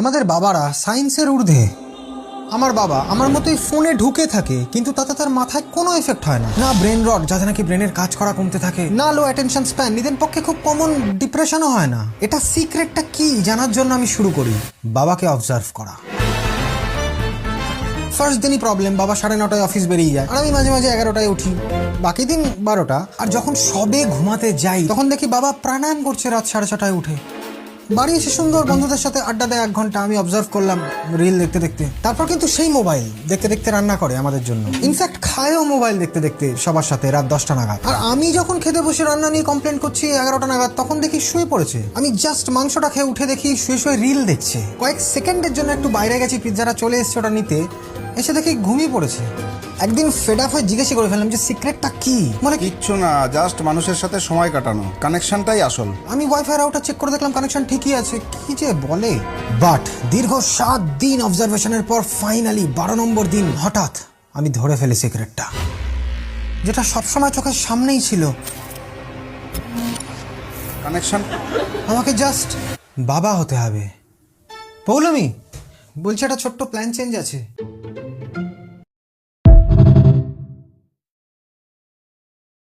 আমাদের বাবারা সায়েন্সের ঊর্ধ্বে। আমার বাবা আমার মতোই ফোনে ঢুকে থাকে, কিন্তু তাতে তার মাথায় কোনো এফেক্ট হয় না। না ব্রেন রট, যাতে নাকি ব্রেনের কাজ করা কমতে থাকে, না লো অ্যাটেনশন স্প্যান, নিজের পক্ষে খুব কমন ডিপ্রেশনও হয় না। এটা সিক্রেটটা কি জানার জন্য আমি শুরু করি বাবাকে অবজার্ভ করা। ফার্স্ট দিনই প্রবলেম, বাবা 9:30টায় অফিস বেরিয়ে যায়, আর আমি মাঝে মাঝে 11টায় উঠি, বাকি দিন 12টা। আর যখন সবে ঘুমাতে যাই তখন দেখি বাবা প্রাণায়াম করছে রাত 6:30টায় উঠে। বাড়ি এসে সুন্দর বন্ধুদের সাথে আড্ডা দেয় 1 ঘন্টা, আমি অবজার্ভ করলাম রিল দেখতে দেখতে। তারপর কিন্তু সেই মোবাইল দেখতে দেখতে রান্না করে আমাদের জন্য, ইনফ্যাক্ট খায়ও মোবাইল দেখতে দেখতে সবার সাথে রাত 10টা নাগাদ। আর আমি যখন খেতে বসে রান্না নিয়ে কমপ্লেন করছি 11টা নাগাদ, তখন দেখি শুয়ে পড়েছে। আমি জাস্ট মাংসটা খেয়ে উঠে দেখি শুয়ে শুয়ে রিল দেখছে। কয়েক সেকেন্ডের জন্য একটু বাইরে গেছি, পিৎজাটা চলে এসছে ওটা নিতে, এসে দেখি ঘুমিয়ে পড়েছে। একদিন ফেড আপ হয়ে জিজ্ঞেস করে ফেললাম যে সিক্রেটটা কি। মানে কিচ্ছু না, জাস্ট মানুষের সাথে সময় কাটানো, কানেকশনটাই আসল। আমি ওয়াইফাই রাউটার চেক করে দেখলাম কানেকশন ঠিকই আছে, কি যে বলে। বাট দীর্ঘ 7 দিন অবজারভেশনের পর ফাইনালি 12 নম্বর দিন হঠাৎ আমি ধরে ফেলি সিক্রেটটা, যেটা সবসময় চোখের সামনেই ছিল। কানেকশন। আমাকে জাস্ট বাবা হতে হবে। পৌলমি বলছি, একটা ছোট্ট প্ল্যান চেঞ্জ আছে।